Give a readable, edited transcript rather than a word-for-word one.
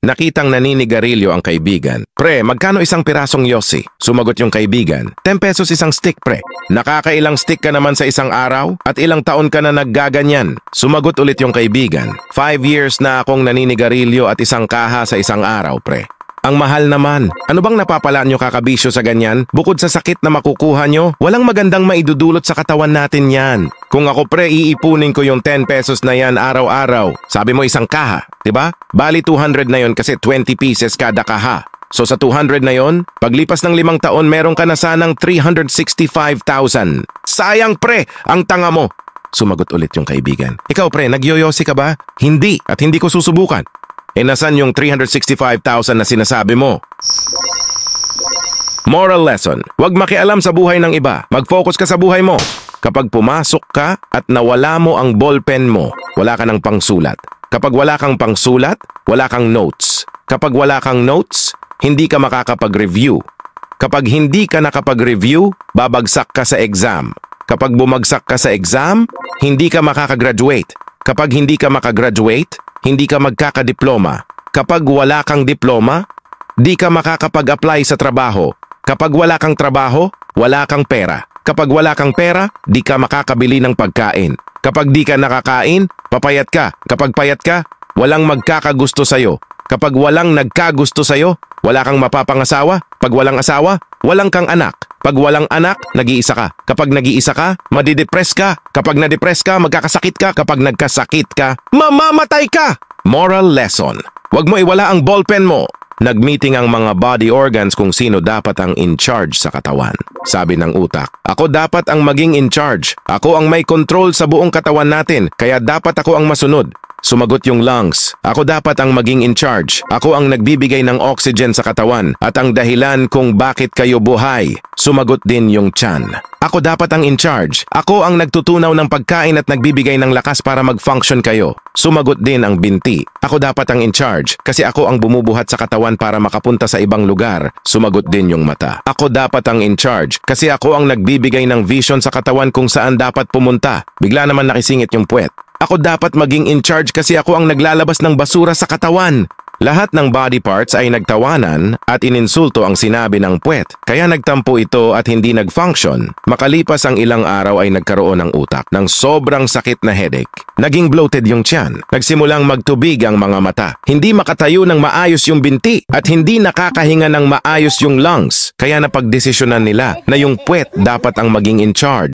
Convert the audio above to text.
Nakitang naninigarilyo ang kaibigan. Pre, magkano isang pirasong yosi? Sumagot yung kaibigan. 10 pesos isang stick, pre. Nakakailang stick ka naman sa isang araw? At ilang taon ka na naggaganyan? Sumagot ulit yung kaibigan. 5 years na akong naninigarilyo at isang kaha sa isang araw, pre. Ang mahal naman. Ano bang napapala nyo kakabisyo sa ganyan? Bukod sa sakit na makukuha nyo, walang magandang maidudulot sa katawan natin yan. Kung ako pre, iipunin ko yung 10 pesos na yan araw-araw. Sabi mo isang kaha, diba? Bali 200 na yon kasi 20 pieces kada kaha. So sa 200 na yon, paglipas ng 5 taon, meron ka na sanang 365,000. Sayang pre, ang tanga mo. Sumagot ulit yung kaibigan. Ikaw pre, nagyoyosi ka ba? Hindi, at hindi ko susubukan. Nasan yung 365,000 na sinasabi mo? Moral lesson, huwag makialam sa buhay ng iba. Mag-focus ka sa buhay mo. Kapag pumasok ka at nawala mo ang ballpen mo, wala ka ng pangsulat. Kapag wala kang pangsulat, wala kang notes. Kapag wala kang notes, hindi ka makakapag-review. Kapag hindi ka nakapag-review, babagsak ka sa exam. Kapag bumagsak ka sa exam, hindi ka makakagraduate. Kapag hindi ka makagraduate, hindi ka magkakadiploma. Kapag wala kang diploma, di ka makakapag-apply sa trabaho. Kapag wala kang trabaho, wala kang pera. Kapag wala kang pera, di ka makakabili ng pagkain. Kapag di ka nakakain, papayat ka. Kapag payat ka, walang magkakagusto sa'yo. Kapag walang nagkagusto sa'yo, wala kang mapapangasawa. Pag walang asawa, walang kang anak. Pag walang anak, nag-iisa ka. Kapag nag-iisa ka, madidepress ka. Kapag nadepress ka, magkakasakit ka. Kapag nagkasakit ka, mamamatay ka! Moral lesson, huwag mo iwala ang ballpen mo. Nagmeeting ang mga body organs kung sino dapat ang in charge sa katawan. Sabi ng utak, ako dapat ang maging in charge. Ako ang may control sa buong katawan natin, kaya dapat ako ang masunod. Sumagot yung lungs, ako dapat ang maging in charge. Ako ang nagbibigay ng oxygen sa katawan at ang dahilan kung bakit kayo buhay. Sumagot din yung tiyan. Ako dapat ang in charge. Ako ang nagtutunaw ng pagkain at nagbibigay ng lakas para mag-function kayo. Sumagot din ang binti. Ako dapat ang in charge kasi ako ang bumubuhat sa katawan para makapunta sa ibang lugar. Sumagot din yung mata. Ako dapat ang in charge kasi ako ang nagbibigay ng vision sa katawan kung saan dapat pumunta. Bigla naman nakisingit yung puwet. Ako dapat maging in charge kasi ako ang naglalabas ng basura sa katawan. Lahat ng body parts ay nagtawanan at ininsulto ang sinabi ng puwet. Kaya nagtampo ito at hindi nag-function. Makalipas ang ilang araw ay nagkaroon ng utak ng sobrang sakit na headache. Naging bloated yung tiyan. Nagsimulang magtubig ang mga mata. Hindi makatayo ng maayos yung binti at hindi nakakahinga ng maayos yung lungs. Kaya napagdesisyonan nila na yung puwet dapat ang maging in charge.